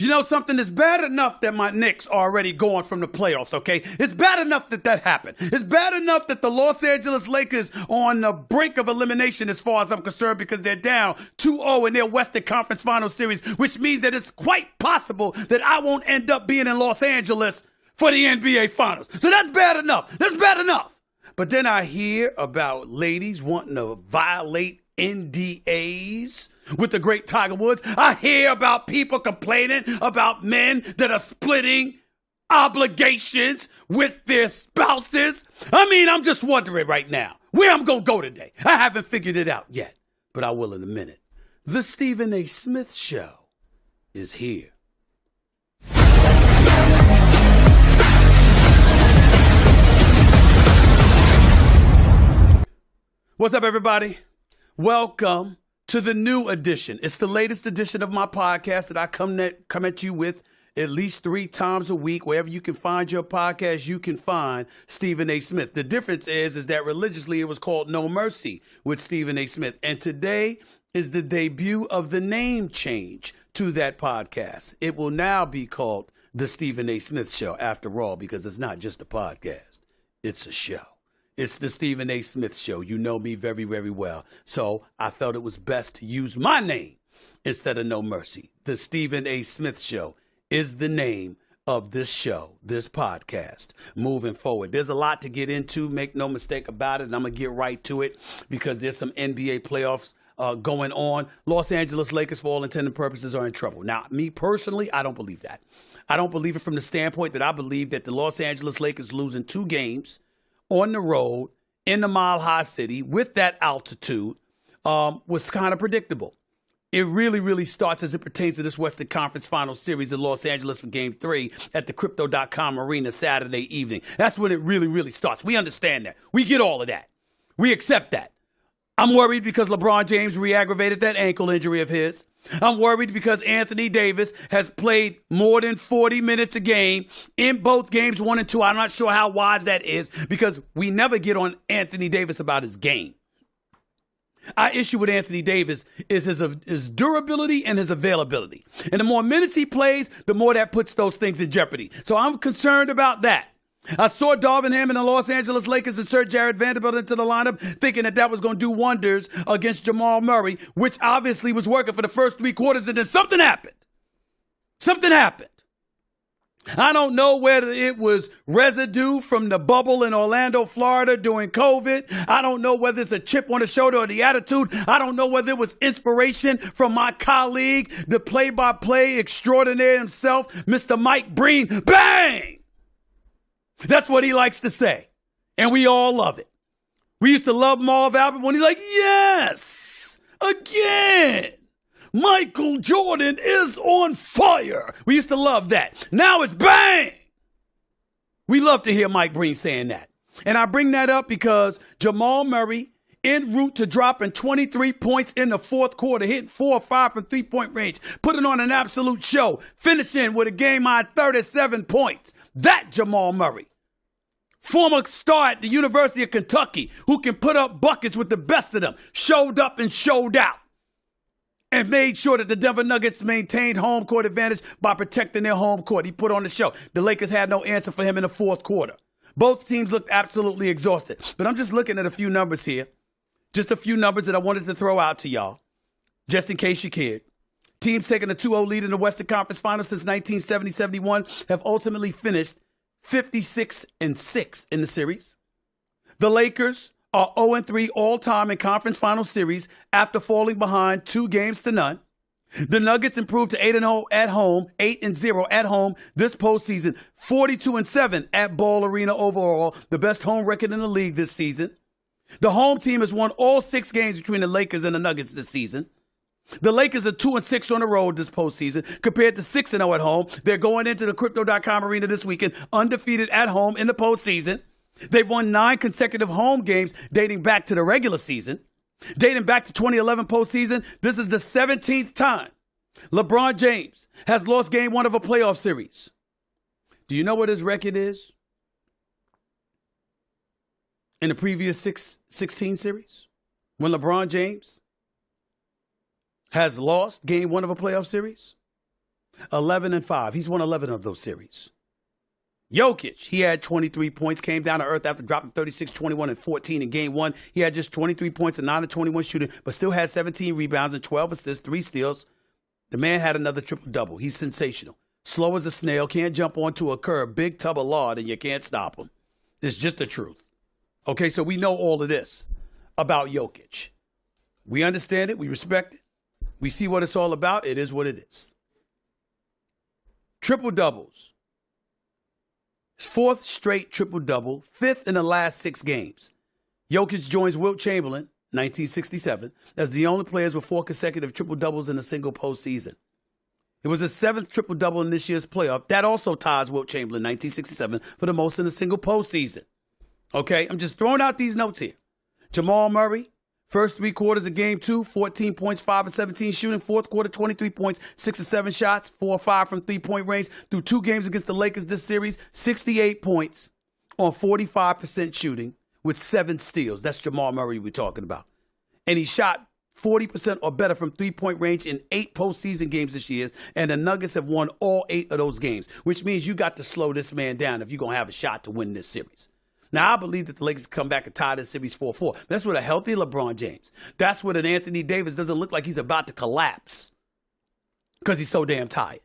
You know something? It's bad enough that my Knicks are already gone from the playoffs, okay? It's bad enough that happened. It's bad enough that the Los Angeles Lakers are on the brink of elimination as far as I'm concerned because they're down 2-0 in their Western Conference Final Series, which means that it's quite possible that I won't end up being in Los Angeles for the NBA Finals. So that's bad enough. That's bad enough. But then I hear about ladies wanting to violate NDAs with the great Tiger Woods. I hear about people complaining about men that are splitting obligations with their spouses. I mean, I'm just wondering right now where I'm going to go today. I haven't figured it out yet, but I will in a minute. The Stephen A. Smith Show is here. What's up, everybody? Welcome to the new edition. It's the latest edition of my podcast that I come at you with at least 3 times a week. Wherever you can find your podcast, you can find Stephen A. Smith. The difference is that religiously it was called No Mercy with Stephen A. Smith. And today is the debut of the name change to that podcast. It will now be called The Stephen A. Smith Show after all, because it's not just a podcast. It's a show. It's the Stephen A. Smith Show. You know me very, very well. So I felt it was best to use my name instead of No Mercy. The Stephen A. Smith Show is the name of this show, this podcast, moving forward. There's a lot to get into. Make no mistake about it. And I'm going to get right to it because there's some NBA playoffs going on. Los Angeles Lakers, for all intents and purposes, are in trouble. Now, me personally, I don't believe that. I don't believe it from the standpoint that I believe that the Los Angeles Lakers losing 2 games on the road in the Mile High City with that altitude was kind of predictable. It really, really starts as it pertains to this Western Conference Final Series in Los Angeles for Game 3 at the Crypto.com Arena Saturday evening. That's when it really, really starts. We understand that. We get all of that. We accept that. I'm worried because LeBron James re-aggravated that ankle injury of his. I'm worried because Anthony Davis has played more than 40 minutes a game in both games 1 and 2. I'm not sure how wise that is because we never get on Anthony Davis about his game. Our issue with Anthony Davis is his durability and his availability. And the more minutes he plays, the more that puts those things in jeopardy. So I'm concerned about that. I saw Darvin Ham and the Los Angeles Lakers insert Jared Vanderbilt into the lineup, thinking that was going to do wonders against Jamal Murray, which obviously was working for the first 3 quarters, and then something happened. Something happened. I don't know whether it was residue from the bubble in Orlando, Florida during COVID. I don't know whether it's a chip on the shoulder or the attitude. I don't know whether it was inspiration from my colleague, the play-by-play extraordinaire himself, Mr. Mike Breen. Bang! That's what he likes to say. And we all love it. We used to love Marv Albert when he's like, yes, again, Michael Jordan is on fire. We used to love that. Now it's bang. We love to hear Mike Breen saying that. And I bring that up because Jamal Murray, en route to dropping 23 points in the 4th quarter, hitting 4 or 5 from 3-point range, putting on an absolute show, finishing with a game-high 37 points. That Jamal Murray. Former star at the University of Kentucky who can put up buckets with the best of them, showed up and showed out and made sure that the Denver Nuggets maintained home court advantage by protecting their home court. He put on the show. The Lakers had no answer for him in the 4th quarter. Both teams looked absolutely exhausted. But I'm just looking at a few numbers here. Just a few numbers that I wanted to throw out to y'all, just in case you cared. Teams taking a 2-0 lead in the Western Conference Finals since 1970-71 have ultimately finished 56-6 in the series. The Lakers are 0-3 all-time in conference final series after falling behind 2-0. The Nuggets improved to 8-0 at home, 8-0 at home this postseason, 42-7 at Ball Arena overall, the best home record in the league this season. The home team has won all 6 games between the Lakers and the Nuggets this season. The Lakers are 2-6 on the road this postseason compared to 6-0 at home. They're going into the Crypto.com Arena this weekend, undefeated at home in the postseason. They've won 9 consecutive home games dating back to the regular season. Dating back to 2011 postseason, this is the 17th time LeBron James has lost game 1 of a playoff series. Do you know what his record is in the previous 16 series? When LeBron James has lost game 1 of a playoff series? 11-5. He's won 11 of those series. Jokic, he had 23 points, came down to earth after dropping 36, 21, and 14 in game one. He had just 23 points and 9 of 21 shooting, but still had 17 rebounds and 12 assists, 3 steals. The man had another triple-double. He's sensational. Slow as a snail, can't jump onto a curb, big tub of lard, and you can't stop him. It's just the truth. Okay, so we know all of this about Jokic. We understand it. We respect it. We see what it's all about. It is what it is. Triple-doubles. 4th straight triple-double, 5th in the last 6 games. Jokic joins Wilt Chamberlain, 1967, as the only players with 4 consecutive triple-doubles in a single postseason. It was his 7th triple-double in this year's playoff. That also ties Wilt Chamberlain, 1967, for the most in a single postseason. Okay, I'm just throwing out these notes here. Jamal Murray, first 3 quarters of game 2, 14 points, 5 of 17 shooting. 4th quarter, 23 points, 6 of 7 shots, 4 of 5 from three-point range. Through 2 games against the Lakers this series, 68 points on 45% shooting with 7 steals. That's Jamal Murray we're talking about. And he shot 40% or better from three-point range in 8 postseason games this year, and the Nuggets have won all 8 of those games, which means you got to slow this man down if you're going to have a shot to win this series. Now, I believe that the Lakers come back and tie this series 4-4. That's with a healthy LeBron James. That's with an Anthony Davis doesn't look like he's about to collapse because he's so damn tired.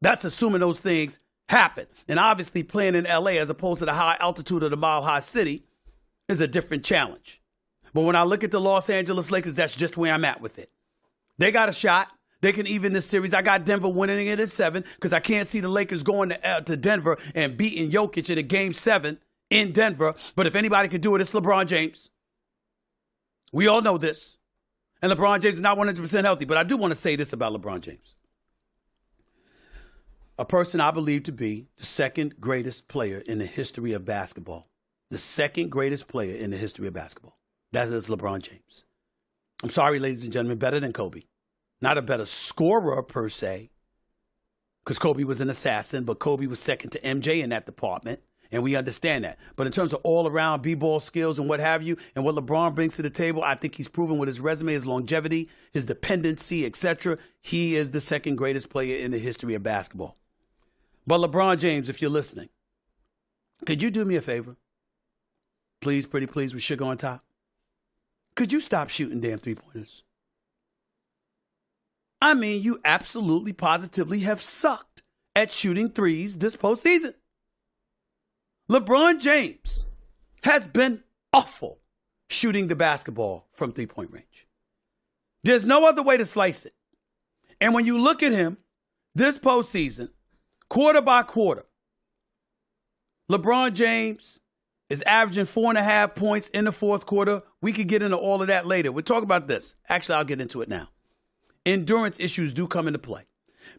That's assuming those things happen. And obviously playing in L.A. as opposed to the high altitude of the Mile High City is a different challenge. But when I look at the Los Angeles Lakers, that's just where I'm at with it. They got a shot. They can even this series. I got Denver winning it at 7 because I can't see the Lakers going to Denver and beating Jokic in a game 7 in Denver. But if anybody can do it, it's LeBron James. We all know this. And LeBron James is not 100% healthy. But I do want to say this about LeBron James. A person I believe to be the 2nd greatest player in the history of basketball. The 2nd greatest player in the history of basketball. That is LeBron James. I'm sorry, ladies and gentlemen, better than Kobe. Not a better scorer, per se, because Kobe was an assassin, but Kobe was second to MJ in that department, and we understand that. But in terms of all-around b-ball skills and what have you, and what LeBron brings to the table, I think he's proven with his resume, his longevity, his dependency, etc., he is the 2nd greatest player in the history of basketball. But LeBron James, if you're listening, could you do me a favor? Please, pretty please, with sugar on top. Could you stop shooting damn three-pointers? I mean, you absolutely, positively have sucked at shooting threes this postseason. LeBron James has been awful shooting the basketball from three-point range. There's no other way to slice it. And when you look at him this postseason, quarter by quarter, LeBron James is averaging 4.5 points in the 4th quarter. We could get into all of that later. We'll talk about this. Actually, I'll get into it now. Endurance issues do come into play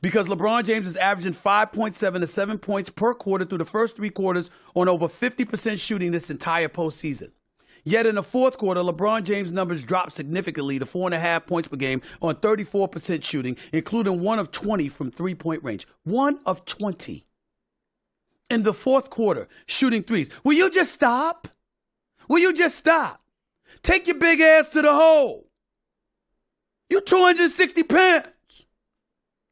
because LeBron James is averaging 5.7 to 7 points per quarter through the first 3 quarters on over 50% shooting this entire postseason. Yet in the 4th quarter, LeBron James' numbers dropped significantly to 4.5 points per game on 34% shooting, including 1 of 20 from three-point range. 1 of 20 in the 4th quarter shooting threes. Will you just stop? Will you just stop? Take your big ass to the hole. You're 260 pounds.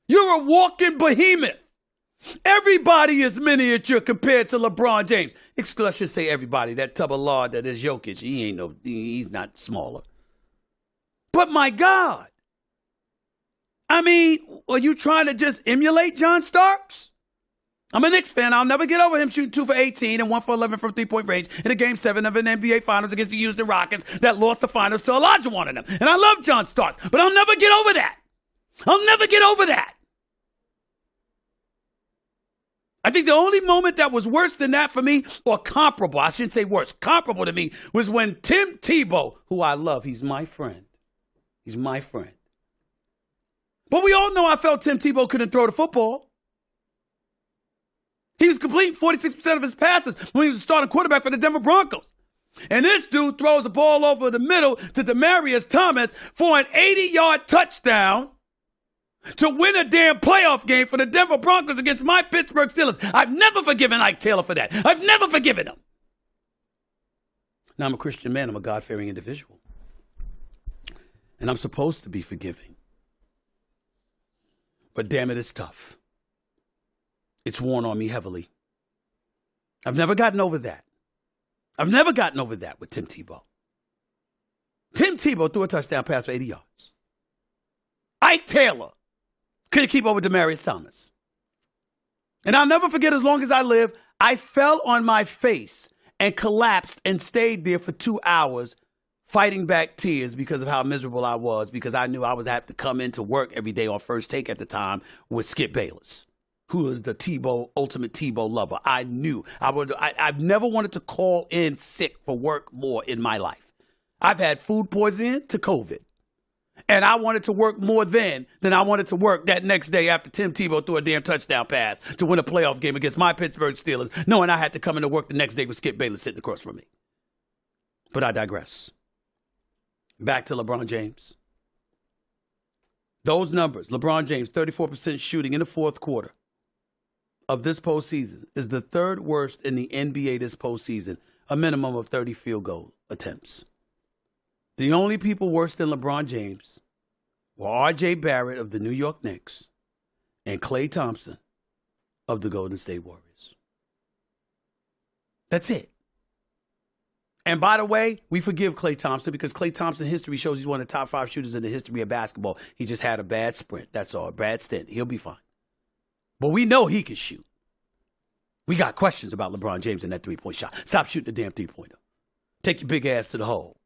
You're a walking behemoth. Everybody is miniature compared to LeBron James. I should say everybody. That tub of lard that is Jokic, he's not smaller. But my God. I mean, are you trying to just emulate John Starks? I'm a Knicks fan. I'll never get over him shooting 2 for 18 and 1 for 11 from three-point range in a Game 7 of an NBA Finals against the Houston Rockets that lost the Finals to Elijah Wan and them. And I love John Starks, but I'll never get over that. I'll never get over that. I think the only moment that was worse than that for me, or comparable, I shouldn't say worse, comparable to me, was when Tim Tebow, who I love, he's my friend. He's my friend. But we all know I felt Tim Tebow couldn't throw the football. He was completing 46% of his passes when he was a starting quarterback for the Denver Broncos. And this dude throws the ball over the middle to Demaryius Thomas for an 80-yard touchdown to win a damn playoff game for the Denver Broncos against my Pittsburgh Steelers. I've never forgiven Ike Taylor for that. I've never forgiven him. Now, I'm a Christian man. I'm a God-fearing individual. And I'm supposed to be forgiving. But damn it, it's tough. It's worn on me heavily. I've never gotten over that. I've never gotten over that with Tim Tebow. Tim Tebow threw a touchdown pass for 80 yards. Ike Taylor couldn't keep up with Demaryius Thomas. And I'll never forget, as long as I live, I fell on my face and collapsed and stayed there for 2 hours fighting back tears because of how miserable I was, because I knew I was have to come into work every day on First Take at the time with Skip Bayless, who was the ultimate Tebow lover. I knew. I've never wanted to call in sick for work more in my life. I've had food poisoning to COVID. And I wanted to work more then than I wanted to work that next day after Tim Tebow threw a damn touchdown pass to win a playoff game against my Pittsburgh Steelers, knowing I had to come into work the next day with Skip Bayless sitting across from me. But I digress. Back to LeBron James. Those numbers, LeBron James, 34% shooting in the fourth quarter of this postseason, is the third worst in the NBA this postseason, a minimum of 30 field goal attempts. The only people worse than LeBron James were R.J. Barrett of the New York Knicks and Klay Thompson of the Golden State Warriors. That's it. And by the way, we forgive Klay Thompson because Klay Thompson history shows he's one of the top 5 shooters in the history of basketball. He just had a bad sprint. That's all. A bad stint. He'll be fine. But we know he can shoot. We got questions about LeBron James and that three-point shot. Stop shooting the damn three-pointer. Take your big ass to the hole.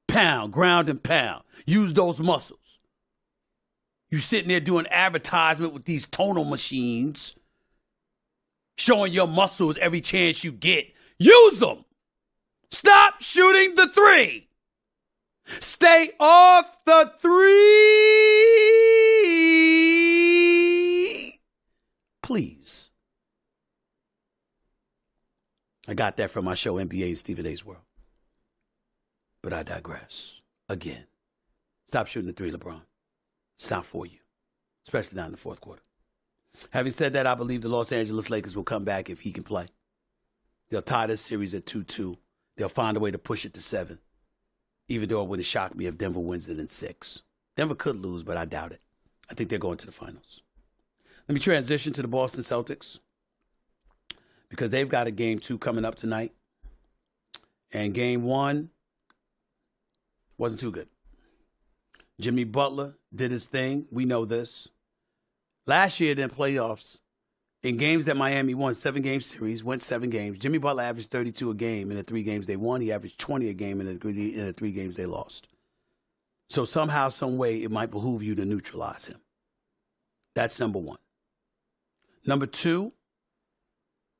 Pound, ground and pound. Use those muscles. You sitting there doing advertisement with these tonal machines, showing your muscles every chance you get. Use them. Stop shooting the three. Stay off the three. Please. I got that from my show, NBA Stephen A's World. But I digress. Again, stop shooting the three, LeBron. It's not for you, especially not in the fourth quarter. Having said that, I believe the Los Angeles Lakers will come back if he can play. They'll tie this series at 2-2. They'll find a way to push it to 7, even though it wouldn't shock me if Denver wins it in 6. Denver could lose, but I doubt it. I think they're going to the finals. Let me transition to the Boston Celtics because they've got a game 2 coming up tonight. And game 1 wasn't too good. Jimmy Butler did his thing. We know this. Last year in the playoffs, in games that Miami won, 7-game series, went 7 games, Jimmy Butler averaged 32 a game in the 3 games they won. He averaged 20 a game in the 3 games they lost. So somehow, some way, it might behoove you to neutralize him. That's number 1. Number 2,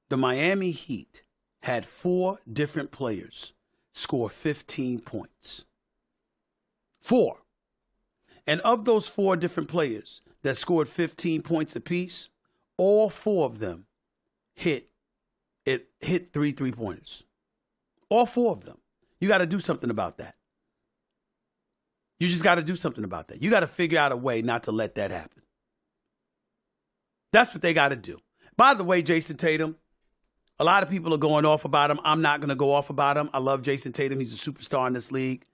the Miami Heat had 4 different players score 15 points. 4. And of those 4 different players that scored 15 points apiece, all 4 of them hit 3 3-pointers. All 4 of them. You got to do something about that. You just got to do something about that. You got to figure out a way not to let that happen. That's what they got to do. By the way, Jason Tatum, a lot of people are going off about him. I'm not going to go off about him. I love Jason Tatum. He's a superstar in this league.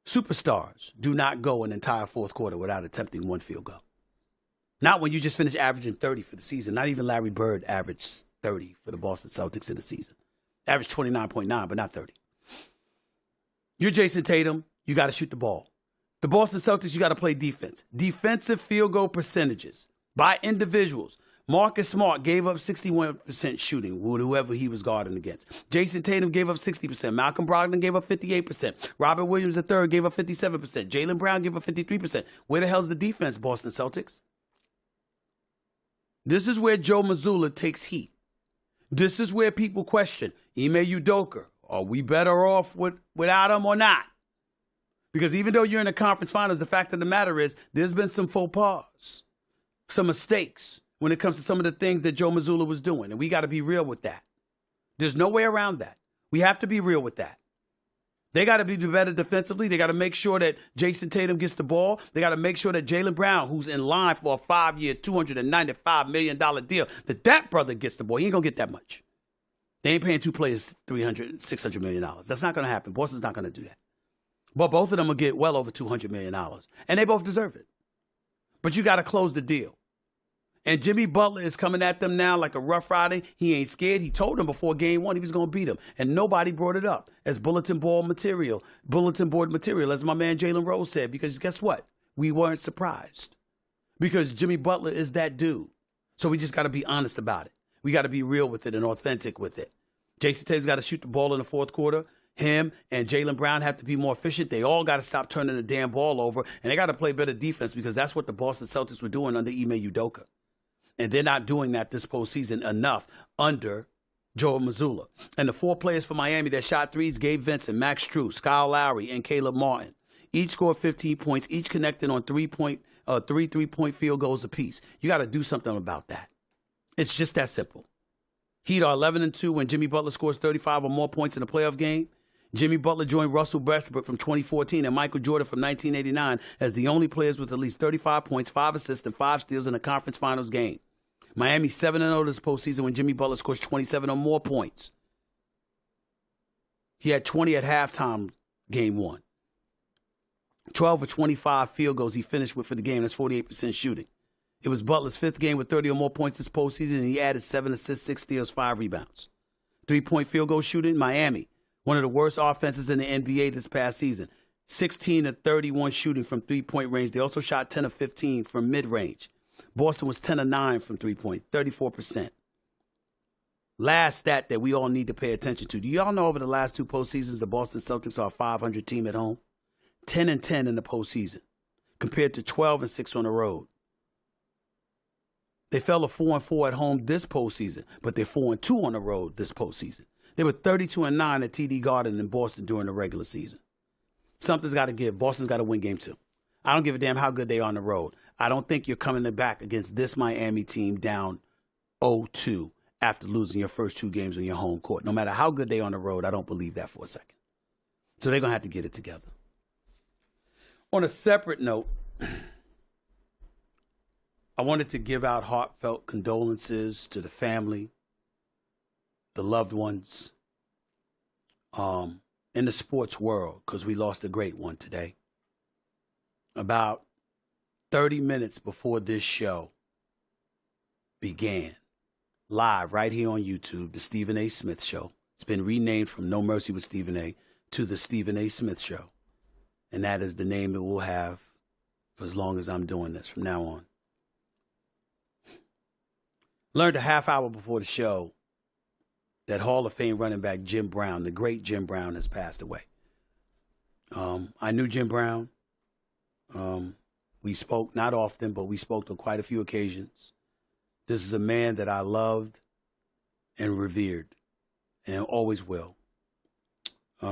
Superstars do not go an entire fourth quarter without attempting 1 field goal. Not when you just finished averaging 30 for the season. Not even Larry Bird averaged 30 for the Boston Celtics in the season. Averaged 29.9, but not 30. You're Jason Tatum. You got to shoot the ball. The Boston Celtics, you got to play defense. Defensive field goal percentages by individuals. Marcus Smart gave up 61% shooting with whoever he was guarding against. Jason Tatum gave up 60%. Malcolm Brogdon gave up 58%. Robert Williams III gave up 57%. Jaylen Brown gave up 53%. Where the hell's the defense, Boston Celtics? This is where Joe Mazzulla takes heat. This is where people question, Ime Udoka, are we better off without him or not? Because even though you're in the conference finals, the fact of the matter is there's been some faux pas, some mistakes when it comes to some of the things that Joe Mazzulla was doing. And we got to be real with that. There's no way around that. We have to be real with that. They got to be better defensively. They got to make sure that Jason Tatum gets the ball. They got to make sure that Jaylen Brown, who's in line for a 5-year, $295 million deal, that brother gets the ball. He ain't going to get that much. They ain't paying 2 players $600 million. That's not going to happen. Boston's not going to do that. But both of them will get well over $200 million. And they both deserve it. But you got to close the deal. And Jimmy Butler is coming at them now like a Rough Rider. He ain't scared. He told them before game one he was going to beat them. And nobody brought it up as bulletin board material, as my man Jalen Rose said, because guess what? We weren't surprised. Because Jimmy Butler is that dude. So we just got to be honest about it. We got to be real with it and authentic with it. Jason Tatum's got to shoot the ball in the fourth quarter. Him and Jaylen Brown have to be more efficient. They all got to stop turning the damn ball over. And they got to play better defense because that's what the Boston Celtics were doing under Ime Udoka. And they're not doing that this postseason enough under Joe Mazzulla. And the 4 players for Miami that shot threes, Gabe Vincent, Max Strus, Kyle Lowry, and Caleb Martin, each scored 15 points, each connected on three three-point field goals apiece. You got to do something about that. It's just that simple. Heat are 11-2 when Jimmy Butler scores 35 or more points in a playoff game. Jimmy Butler joined Russell Westbrook from 2014 and Michael Jordan from 1989 as the only players with at least 35 points, 5 assists, and 5 steals in a conference finals game. Miami 7-0 this postseason when Jimmy Butler scores 27 or more points. He had 20 at halftime, game 1. 12 of 25 field goals he finished with for the game. That's 48% shooting. It was Butler's 5th game with 30 or more points this postseason, and he added 7 assists, 6 steals, 5 rebounds. 3-point field goal shooting, Miami, one of the worst offenses in the NBA this past season. 16 of 31 shooting from 3-point range. They also shot 10 of 15 from mid-range. Boston was 10 of 9 from 3-point, 34%. Last stat that we all need to pay attention to. Do y'all know over the last 2 postseasons, the Boston Celtics are a 500 team at home? 10-10 in the postseason, compared to 12-6 on the road. They fell to 4-4 at home this postseason, but they're 4-2 on the road this postseason. They were 32-9 at TD Garden in Boston during the regular season. Something's got to give. Boston's got to win game 2. I don't give a damn how good they are on the road. I don't think you're coming back against this Miami team down 0-2 after losing your first 2 games on your home court. No matter how good they are on the road, I don't believe that for a second. So they're going to have to get it together. On a separate note, I wanted to give out heartfelt condolences to the family, the loved ones, in the sports world, because we lost a great one today. About 30 minutes before this show began, live right here on YouTube, the Stephen A. Smith Show. It's been renamed from No Mercy with Stephen A. to the Stephen A. Smith Show. And that is the name it will have for as long as I'm doing this from now on. Learned a half hour before the show that Hall of Fame running back Jim Brown, the great Jim Brown, has passed away. I knew Jim Brown. We spoke not often, but we spoke on quite a few occasions. This is a man that I loved and revered and always will. He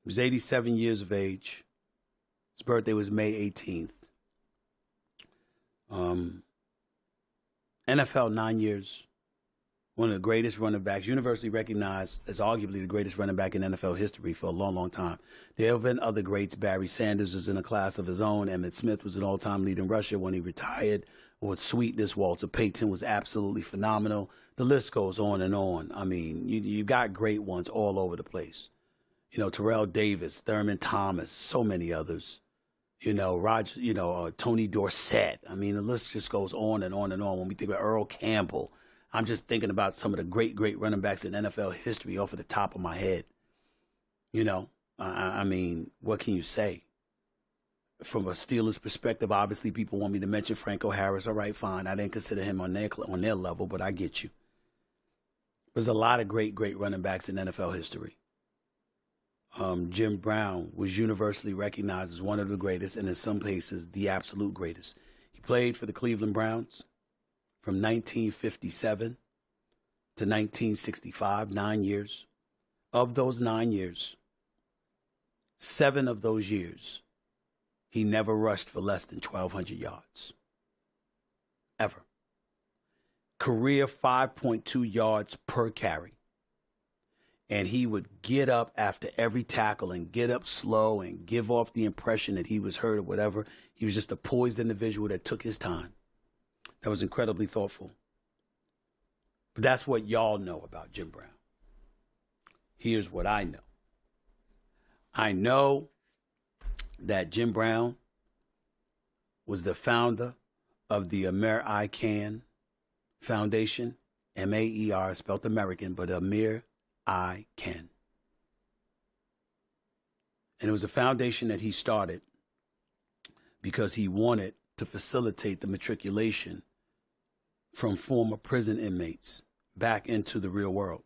was 87 years of age. His birthday was May 18th. NFL 9 years. One of the greatest running backs, universally recognized as arguably the greatest running back in NFL history for a long, long time. There have been other greats. Barry Sanders was in a class of his own. Emmitt Smith was an all-time leading rusher when he retired. With sweetness, Walter Payton was absolutely phenomenal. The list goes on and on. I mean, you got great ones all over the place. You know, Terrell Davis, Thurman Thomas, so many others. You know, Tony Dorsett. I mean, the list just goes on and on and on. When we think of Earl Campbell, I'm just thinking about some of the great running backs in NFL history off of the top of my head. You know, I mean, what can you say? From a Steelers perspective, obviously people want me to mention Franco Harris. All right, fine. I didn't consider him on their level, but I get you. There's a lot of great running backs in NFL history. Jim Brown was universally recognized as one of the greatest, and in some cases, the absolute greatest. He played for the Cleveland Browns from 1957 to 1965, 9 years. Of those 9 years, 7 of those years, he never rushed for less than 1,200 yards. Ever. Career 5.2 yards per carry. And he would get up after every tackle and get up slow and give off the impression that he was hurt or whatever. He was just a poised individual that took his time. That was incredibly thoughtful. But that's what y'all know about Jim Brown. Here's what I know. I know that Jim Brown was the founder of the Amer-I-Can Foundation, M-A-E-R, spelled American, but Amer-I-Can. And it was a foundation that he started because he wanted to facilitate the matriculation from former prison inmates back into the real world.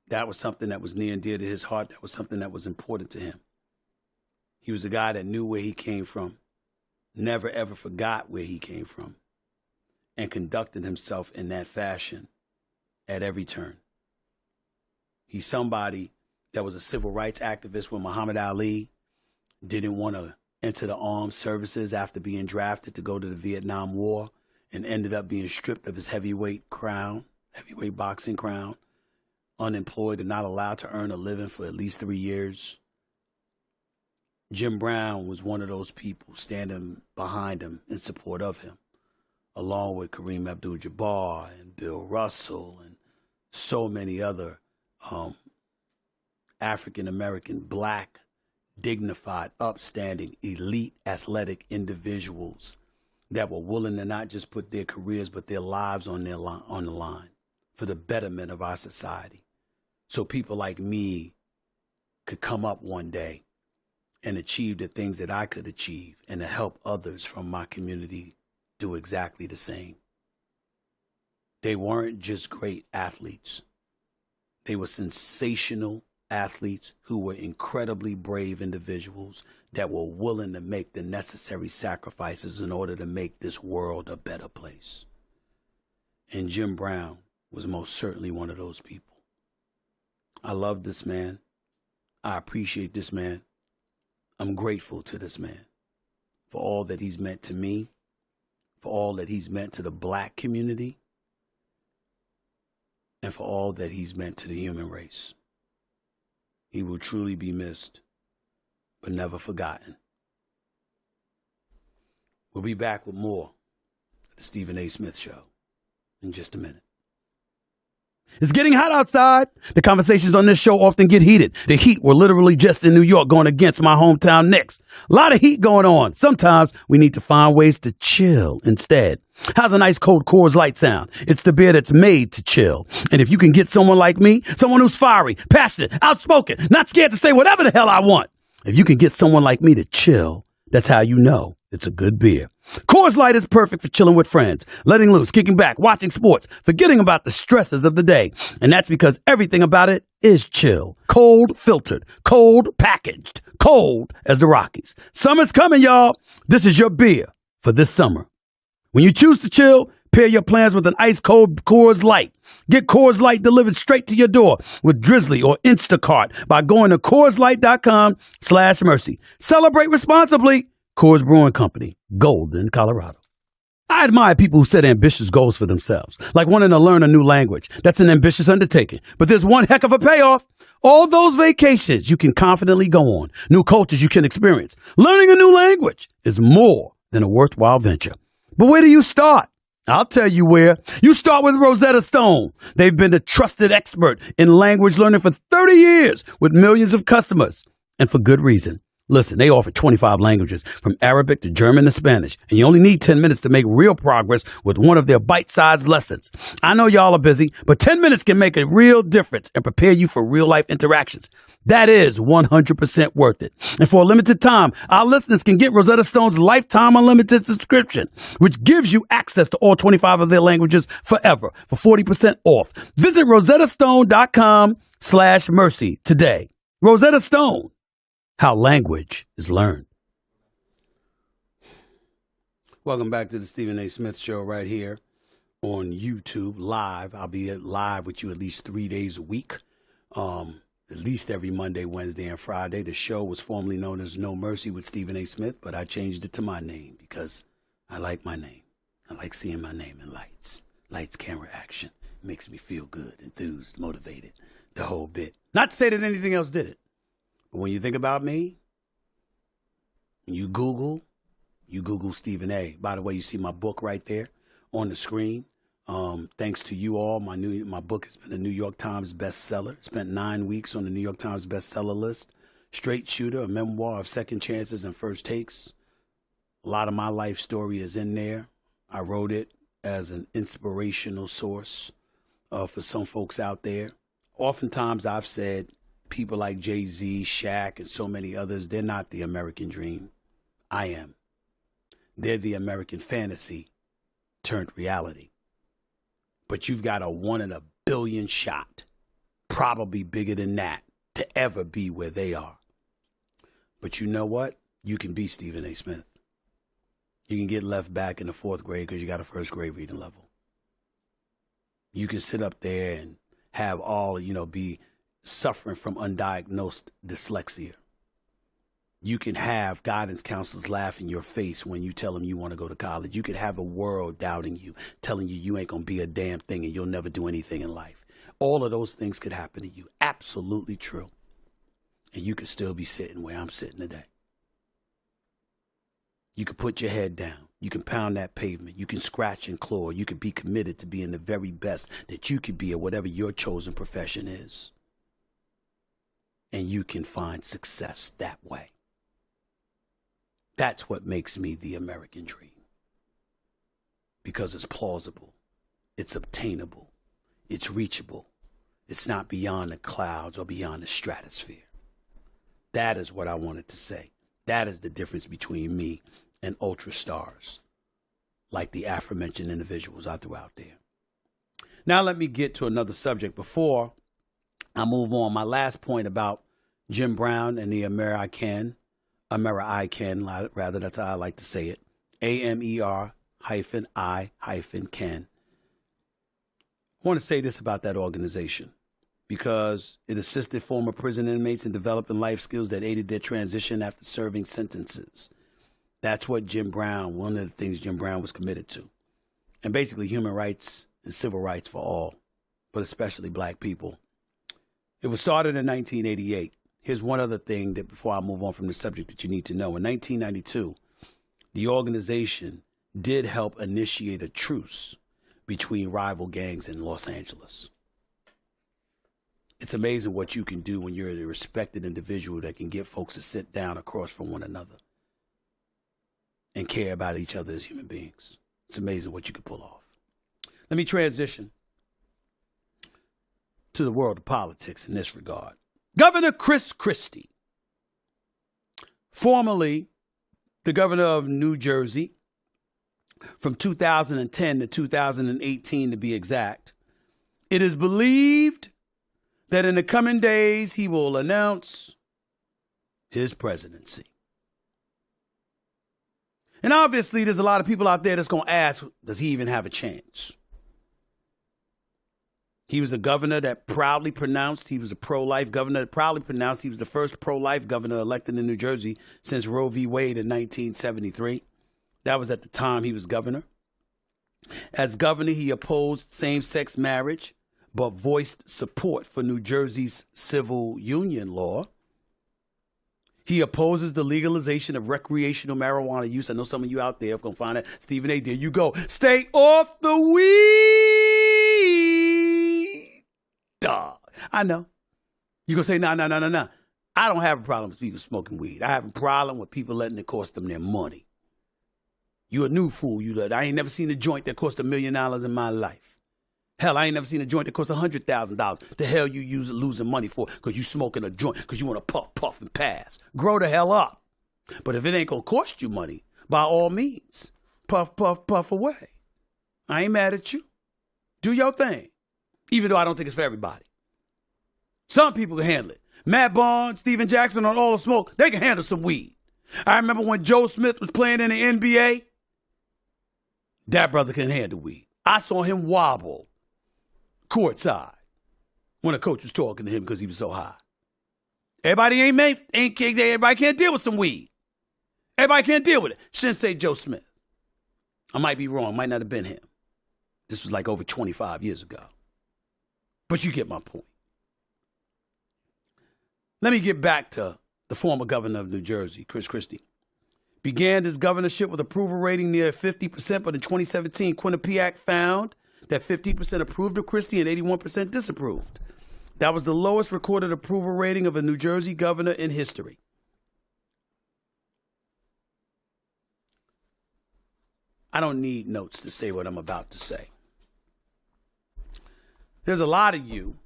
That was something that was near and dear to his heart. That was something that was important to him. He was a guy that knew where he came from, never ever forgot where he came from, and conducted himself in that fashion at every turn. He's somebody that was a civil rights activist when Muhammad Ali didn't want to enter the armed services after being drafted to go to the Vietnam War, and ended up being stripped of his heavyweight boxing crown, unemployed and not allowed to earn a living for at least 3 years. Jim Brown was one of those people standing behind him in support of him, along with Kareem Abdul-Jabbar and Bill Russell and so many other African-American, black, dignified, upstanding, elite athletic individuals that were willing to not just put their careers but their lives on the line for the betterment of our society. So people like me could come up one day and achieve the things that I could achieve, and to help others from my community do exactly the same. They weren't just great athletes. They were sensational athletes who were incredibly brave individuals that were willing to make the necessary sacrifices in order to make this world a better place. And Jim Brown was most certainly one of those people. I love this man. I appreciate this man. I'm grateful to this man for all that he's meant to me, for all that he's meant to the black community, and for all that he's meant to the human race. He will truly be missed, but never forgotten. We'll be back with more of the Stephen A. Smith Show in just a minute. It's getting hot outside. The conversations on this show often get heated. The Heat were literally just in New York going against my hometown Knicks. A lot of heat going on. Sometimes we need to find ways to chill instead. How's a nice cold Coors Light sound? It's the beer that's made to chill. And if you can get someone like me, someone who's fiery, passionate, outspoken, not scared to say whatever the hell I want, if you can get someone like me to chill, that's how you know it's a good beer. Coors Light is perfect for chilling with friends, letting loose, kicking back, watching sports, forgetting about the stresses of the day. And that's because everything about it is chill. Cold filtered, cold packaged, cold as the Rockies. Summer's coming, y'all. This is your beer for this summer. When you choose to chill, pair your plans with an ice-cold Coors Light. Get Coors Light delivered straight to your door with Drizzly or Instacart by going to CoorsLight.com/mercy. Celebrate responsibly. Coors Brewing Company, Golden, Colorado. I admire people who set ambitious goals for themselves, like wanting to learn a new language. That's an ambitious undertaking, but there's one heck of a payoff. All those vacations you can confidently go on, new cultures you can experience. Learning a new language is more than a worthwhile venture. But where do you start? I'll tell you where. You start with Rosetta Stone. They've been the trusted expert in language learning for 30 years with millions of customers, and for good reason. Listen, they offer 25 languages, from Arabic to German to Spanish, and you only need 10 minutes to make real progress with one of their bite-sized lessons. I know y'all are busy, but 10 minutes can make a real difference and prepare you for real-life interactions. That is 100% worth it. And for a limited time, our listeners can get Rosetta Stone's lifetime unlimited subscription, which gives you access to all 25 of their languages forever for 40% off. Visit rosettastone.com/mercy today. Rosetta Stone. How language is learned. Welcome back to the Stephen A. Smith Show right here on YouTube live. I'll be live with you at least 3 days a week, at least every Monday, Wednesday, and Friday. The show was formerly known as No Mercy with Stephen A. Smith, but I changed it to my name because I like my name. I like seeing my name in lights. Lights, camera, action. It makes me feel good, enthused, motivated, the whole bit. Not to say that anything else did it. But when you think about me, you Google Stephen A. By the way, you see my book right there on the screen. Thanks to you all, my book has been a New York Times bestseller. Spent 9 weeks on the New York Times bestseller list. Straight Shooter, a memoir of second chances and first takes. A lot of my life story is in there. I wrote it as an inspirational source for some folks out there. Oftentimes I've said people like Jay-Z, Shaq, and so many others, they're not the American dream. I am. They're the American fantasy turned reality. But you've got a 1 in a billion shot, probably bigger than that, to ever be where they are. But you know what? You can be Stephen A. Smith. You can get left back in the 4th grade because you got a 1st grade reading level. You can sit up there and have all, be suffering from undiagnosed dyslexia. You can have guidance counselors laugh in your face when you tell them you want to go to college. You could have a world doubting you, telling you ain't going to be a damn thing and you'll never do anything in life. All of those things could happen to you. Absolutely true. And you could still be sitting where I'm sitting today. You could put your head down. You can pound that pavement. You can scratch and claw. You could be committed to being the very best that you could be at whatever your chosen profession is. And you can find success that way. That's what makes me the American dream. Because it's plausible. It's obtainable. It's reachable. It's not beyond the clouds or beyond the stratosphere. That is what I wanted to say. That is the difference between me and ultra stars, like the aforementioned individuals I threw out there. Now let me get to another subject before I move on. My last point about Jim Brown and the American, rather, that's how I like to say it, AMER-I-Can. I want to say this about that organization because it assisted former prison inmates in developing life skills that aided their transition after serving sentences. That's what Jim Brown, one of the things Jim Brown was committed to. And basically human rights and civil rights for all, but especially black people. It was started in 1988. Here's one other thing that before I move on from the subject that you need to know. In 1992, the organization did help initiate a truce between rival gangs in Los Angeles. It's amazing what you can do when you're a respected individual that can get folks to sit down across from one another and care about each other as human beings. It's amazing what you can pull off. Let me transition to the world of politics in this regard. Governor Chris Christie, formerly the governor of New Jersey, from 2010 to 2018 to be exact, it is believed that in the coming days he will announce his presidency. And obviously there's a lot of people out there that's going to ask, does he even have a chance? He was a governor that proudly pronounced he was a pro-life governor that proudly pronounced he was the first pro-life governor elected in New Jersey since Roe v. Wade in 1973. That was at the time he was governor. As governor, he opposed same-sex marriage, but voiced support for New Jersey's civil union law. He opposes the legalization of recreational marijuana use. I know some of you out there are going to find that. Stephen A., there you go. Stay off the weed. Duh. I know. You're going to say, no. I don't have a problem with people smoking weed. I have a problem with people letting it cost them their money. You a new fool. I ain't never seen a joint that cost $1 million in my life. Hell, I ain't never seen a joint that cost $100,000. The hell you losing money for because you smoking a joint because you want to puff, and pass. Grow the hell up. But if it ain't going to cost you money, by all means, puff away. I ain't mad at you. Do your thing. Even though I don't think it's for everybody. Some people can handle it. Matt Barnes, Steven Jackson on All the Smoke, they can handle some weed. I remember when Joe Smith was playing in the NBA, that brother can handle weed. I saw him wobble courtside when a coach was talking to him because he was so high. Everybody everybody can't deal with some weed. Everybody can't deal with it. Shouldn't say Joe Smith. I might be wrong. Might not have been him. This was like over 25 years ago. But you get my point. Let me get back to the former governor of New Jersey, Chris Christie. Began his governorship with approval rating near 50%, but in 2017, Quinnipiac found that 50% approved of Christie and 81% disapproved. That was the lowest recorded approval rating of a New Jersey governor in history. I don't need notes to say what I'm about to say. There's a lot of you,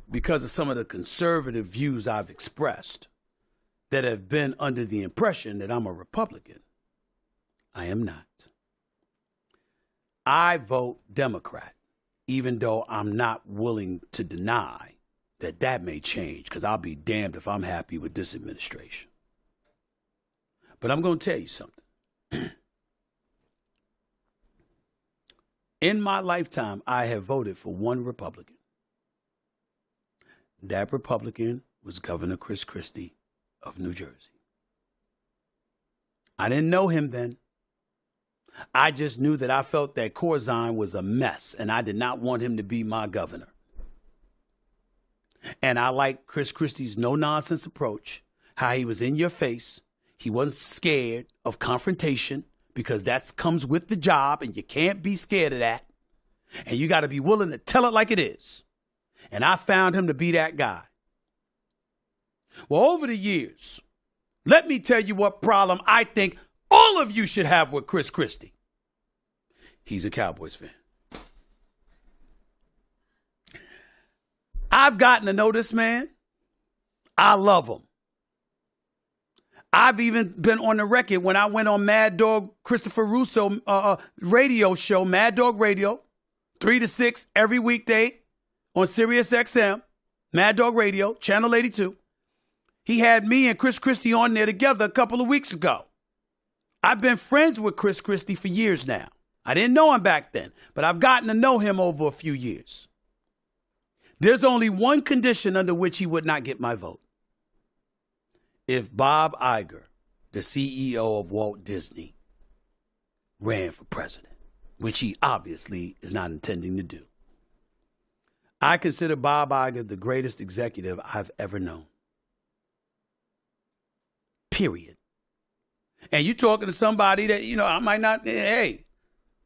because of some of the conservative views I've expressed, that have been under the impression that I'm a Republican. I am not. I vote Democrat, even though I'm not willing to deny that may change, because I'll be damned if I'm happy with this administration. But I'm going to tell you something. In my lifetime, I have voted for one Republican. That Republican was Governor Chris Christie of New Jersey. I didn't know him then. I just knew that I felt that Corzine was a mess, and I did not want him to be my governor. And I like Chris Christie's no-nonsense approach, how he was in your face. He wasn't scared of confrontation, because that comes with the job, and you can't be scared of that. And you got to be willing to tell it like it is. And I found him to be that guy. Well, over the years, let me tell you what problem I think all of you should have with Chris Christie. He's a Cowboys fan. I've gotten to know this man. I love him. I've even been on the record when I went on Mad Dog Christopher Russo radio show, Mad Dog Radio, 3 to 6 every weekday on Sirius XM, Mad Dog Radio, Channel 82. He had me and Chris Christie on there together a couple of weeks ago. I've been friends with Chris Christie for years now. I didn't know him back then, but I've gotten to know him over a few years. There's only one condition under which he would not get my vote. If Bob Iger, the CEO of Walt Disney, ran for president, which he obviously is not intending to do. I consider Bob Iger the greatest executive I've ever known. Period. And you're talking to somebody that, I might not, hey,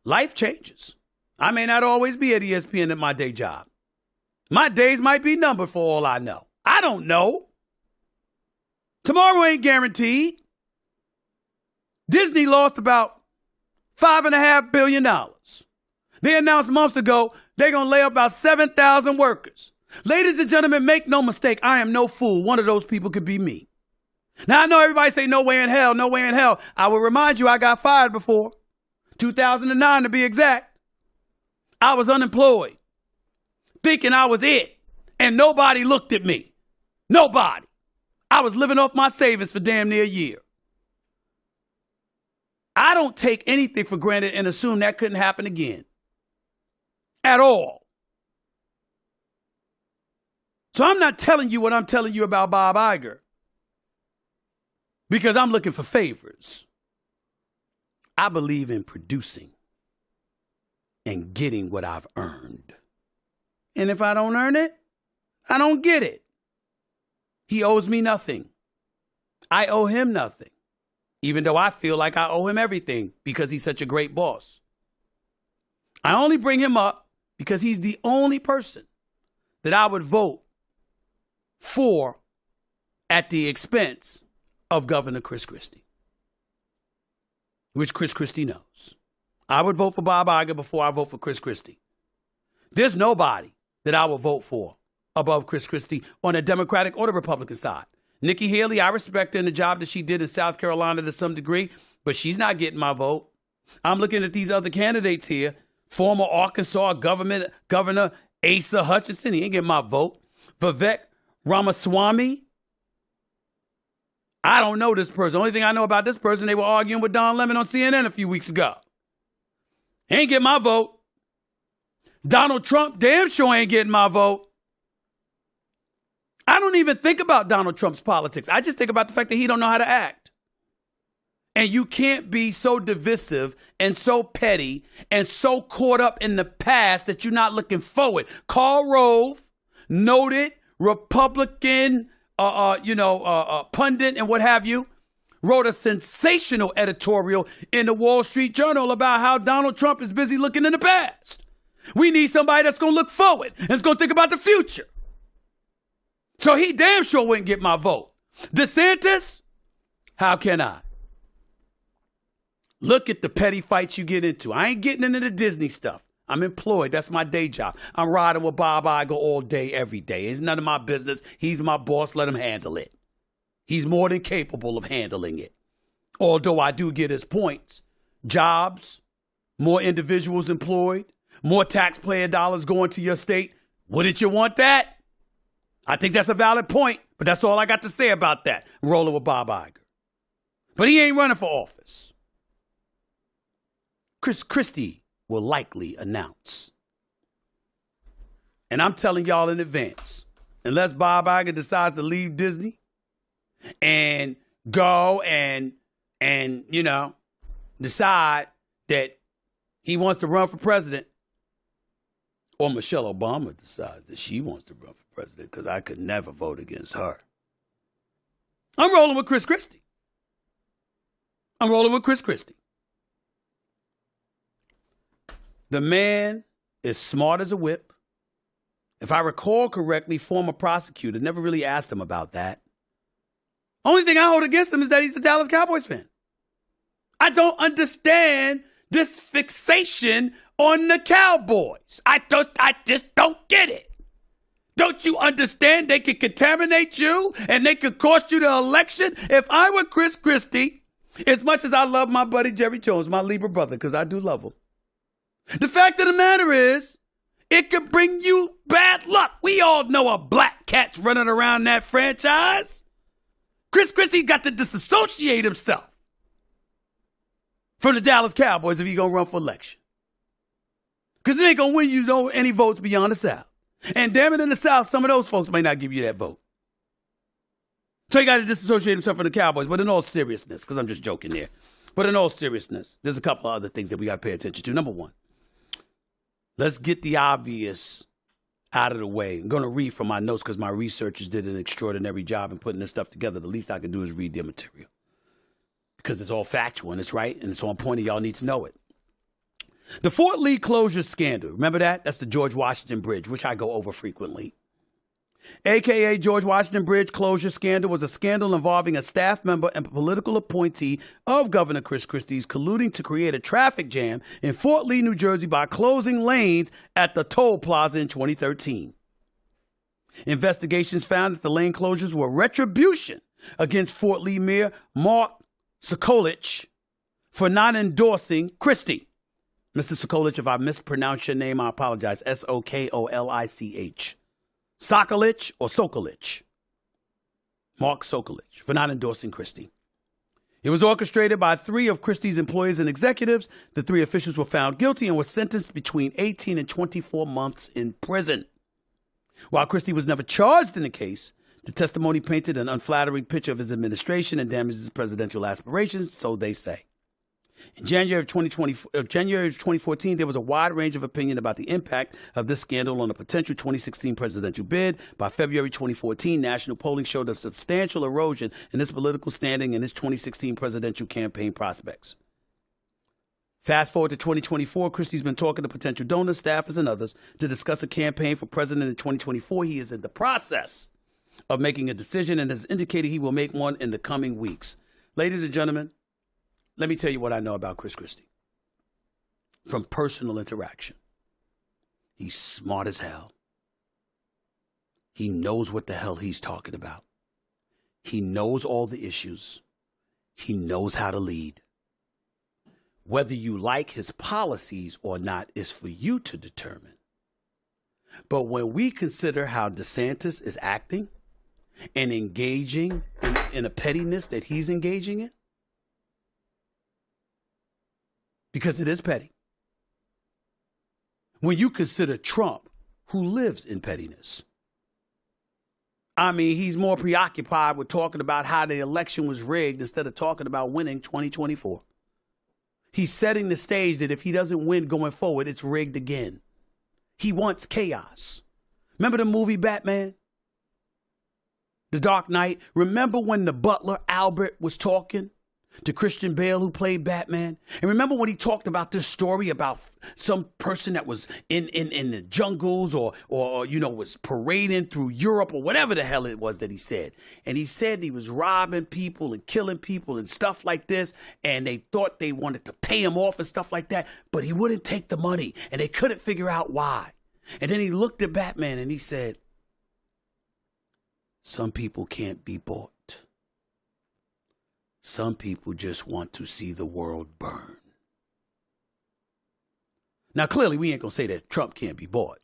life changes. I may not always be at ESPN at my day job. My days might be numbered for all I know. I don't know. Tomorrow ain't guaranteed. Disney lost about $5.5 billion. They announced months ago they're going to lay off about 7,000 workers. Ladies and gentlemen, make no mistake, I am no fool. One of those people could be me. Now, I know everybody say no way in hell, no way in hell. I will remind you I got fired before. 2009 to be exact. I was unemployed, thinking I was it, and nobody looked at me. Nobody. I was living off my savings for damn near a year. I don't take anything for granted and assume that couldn't happen again. At all. So I'm not telling you what I'm telling you about Bob Iger because I'm looking for favors. I believe in producing and getting what I've earned. And if I don't earn it, I don't get it. He owes me nothing. I owe him nothing, even though I feel like I owe him everything because he's such a great boss. I only bring him up because he's the only person that I would vote for at the expense of Governor Chris Christie, which Chris Christie knows. I would vote for Bob Iger before I vote for Chris Christie. There's nobody that I will vote for above Chris Christie on the Democratic or the Republican side. Nikki Haley, I respect her in the job that she did in South Carolina to some degree, but she's not getting my vote. I'm looking at these other candidates here. Former Arkansas Governor Asa Hutchinson, he ain't getting my vote. Vivek Ramaswamy, I don't know this person. The only thing I know about this person, they were arguing with Don Lemon on CNN a few weeks ago. He ain't getting my vote. Donald Trump damn sure ain't getting my vote. I don't even think about Donald Trump's politics. I just think about the fact that he don't know how to act. And you can't be so divisive and so petty and so caught up in the past that you're not looking forward. Karl Rove, noted Republican, pundit and what have you, wrote a sensational editorial in the Wall Street Journal about how Donald Trump is busy looking in the past. We need somebody that's going to look forward and is going to think about the future. So he damn sure wouldn't get my vote. DeSantis, how can I? Look at the petty fights you get into. I ain't getting into the Disney stuff. I'm employed. That's my day job. I'm riding with Bob Iger all day, every day. It's none of my business. He's my boss. Let him handle it. He's more than capable of handling it. Although I do get his points. Jobs, more individuals employed, more taxpayer dollars going to your state. Wouldn't you want that? I think that's a valid point, but that's all I got to say about that. Rolling with Bob Iger. But he ain't running for office. Chris Christie will likely announce. And I'm telling y'all in advance, unless Bob Iger decides to leave Disney and go and decide that he wants to run for president, or Michelle Obama decides that she wants to run for president, because I could never vote against her. I'm rolling with Chris Christie. The man is smart as a whip. If I recall correctly, former prosecutor, never really asked him about that. Only thing I hold against him is that he's a Dallas Cowboys fan. I don't understand this fixation on the Cowboys. I just don't get it. Don't you understand they could contaminate you and they could cost you the election? If I were Chris Christie, as much as I love my buddy Jerry Jones, my Libra brother, because I do love him, the fact of the matter is, it could bring you bad luck. We all know a black cat's running around that franchise. Chris Christie got to disassociate himself from the Dallas Cowboys if he's going to run for election. Because it ain't going to win you any votes beyond the South. And damn it, in the South, some of those folks may not give you that vote. So he got to disassociate himself from the Cowboys. But in all seriousness, because I'm just joking there, but in all seriousness, there's a couple of other things that we got to pay attention to. Number one, let's get the obvious out of the way. I'm going to read from my notes because my researchers did an extraordinary job in putting this stuff together. The least I can do is read their material, because it's all factual and it's right and it's on point and y'all need to know it. The Fort Lee closure scandal. Remember that? That's the George Washington Bridge, which I go over frequently. AKA George Washington Bridge closure scandal was a scandal involving a staff member and political appointee of Governor Chris Christie's colluding to create a traffic jam in Fort Lee, New Jersey by closing lanes at the toll plaza in 2013. Investigations found that the lane closures were retribution against Fort Lee Mayor Mark Sokolich for not endorsing Christie. Mr. Sokolich, if I mispronounce your name, I apologize. Sokolich. Sokolich or Sokolich? Mark Sokolich, for not endorsing Christie. It was orchestrated by 3 of Christie's employees and executives. The 3 officials were found guilty and were sentenced between 18 and 24 months in prison. While Christie was never charged in the case, the testimony painted an unflattering picture of his administration and damaged his presidential aspirations, so they say. In January of 2014, there was a wide range of opinion about the impact of this scandal on a potential 2016 presidential bid. By February 2014, national polling showed a substantial erosion in his political standing and his 2016 presidential campaign prospects. Fast forward to 2024, Christie's been talking to potential donors, staffers, and others to discuss a campaign for president in 2024. He is in the process of making a decision and has indicated he will make one in the coming weeks. Ladies and gentlemen, let me tell you what I know about Chris Christie from personal interaction. He's smart as hell. He knows what the hell he's talking about. He knows all the issues. He knows how to lead. Whether you like his policies or not is for you to determine. But when we consider how DeSantis is acting and engaging in a pettiness that he's engaging in, because it is petty. When you consider Trump, who lives in pettiness. I mean, he's more preoccupied with talking about how the election was rigged instead of talking about winning 2024. He's setting the stage that if he doesn't win going forward, it's rigged again. He wants chaos. Remember the movie Batman? The Dark Knight? Remember when the butler, Albert, was talking to Christian Bale, who played Batman. And remember when he talked about this story about some person that was in the jungles or was parading through Europe or whatever the hell it was that he said. And he said he was robbing people and killing people and stuff like this. And they thought they wanted to pay him off and stuff like that. But he wouldn't take the money. And they couldn't figure out why. And then he looked at Batman and he said, some people can't be bought. Some people just want to see the world burn. Now, clearly, we ain't going to say that Trump can't be bought.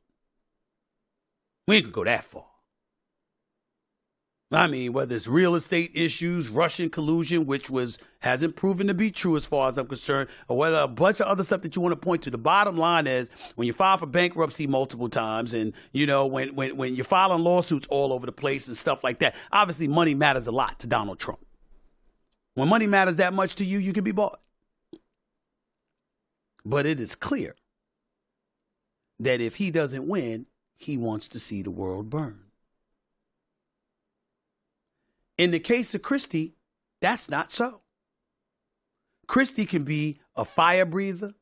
We ain't going to go that far. I mean, whether it's real estate issues, Russian collusion, which hasn't proven to be true as far as I'm concerned, or whether a bunch of other stuff that you want to point to. The bottom line is when you file for bankruptcy multiple times and, when you're filing lawsuits all over the place and stuff like that, obviously money matters a lot to Donald Trump. When money matters that much to you, you can be bought. But it is clear that if he doesn't win, he wants to see the world burn. In the case of Christie, that's not so. Christie can be a fire breather.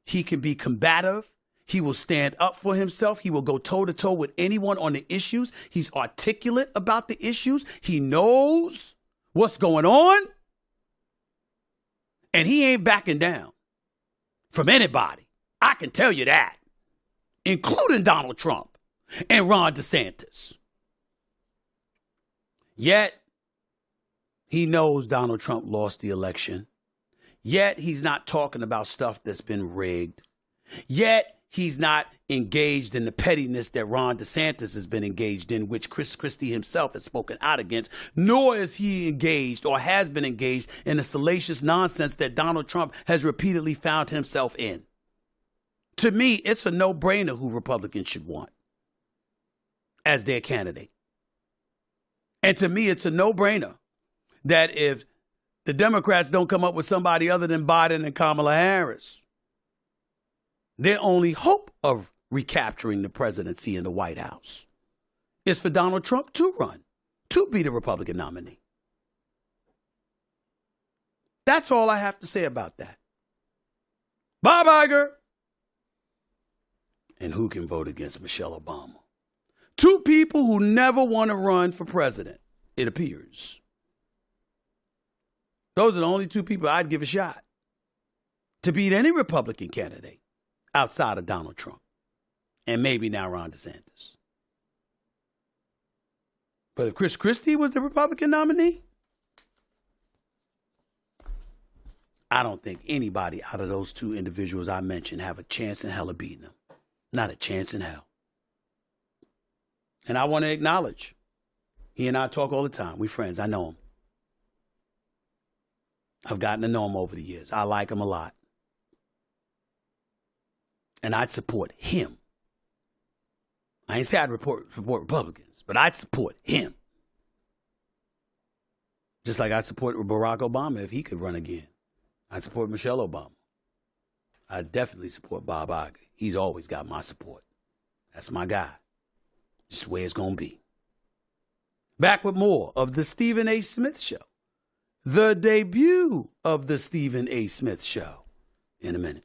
He can be combative. He will stand up for himself. He will go toe-to-toe with anyone on the issues. He's articulate about the issues. He knows what's going on. And he ain't backing down from anybody. I can tell you that, including Donald Trump and Ron DeSantis. Yet, he knows Donald Trump lost the election. Yet, he's not talking about stuff that's been rigged. Yet, he's not engaged in the pettiness that Ron DeSantis has been engaged in, which Chris Christie himself has spoken out against, nor is he engaged or has been engaged in the salacious nonsense that Donald Trump has repeatedly found himself in. To me, it's a no-brainer who Republicans should want as their candidate. And to me, it's a no-brainer that if the Democrats don't come up with somebody other than Biden and Kamala Harris, their only hope of recapturing the presidency in the White House is for Donald Trump to run, to be the Republican nominee. That's all I have to say about that. Bob Iger. And who can vote against Michelle Obama? Two people who never want to run for president, it appears. Those are the only two people I'd give a shot to beat any Republican candidate outside of Donald Trump. And maybe now Ron DeSantis. But if Chris Christie was the Republican nominee, I don't think anybody out of those two individuals I mentioned have a chance in hell of beating him. Not a chance in hell. And I want to acknowledge, he and I talk all the time. We friends. I know him. I've gotten to know him over the years. I like him a lot. And I'd support him. I ain't say I'd support Republicans, but I'd support him. Just like I'd support Barack Obama if he could run again. I'd support Michelle Obama. I'd definitely support Bob Iger. He's always got my support. That's my guy. Just the way it's going to be. Back with more of the Stephen A. Smith Show. The debut of the Stephen A. Smith Show in a minute.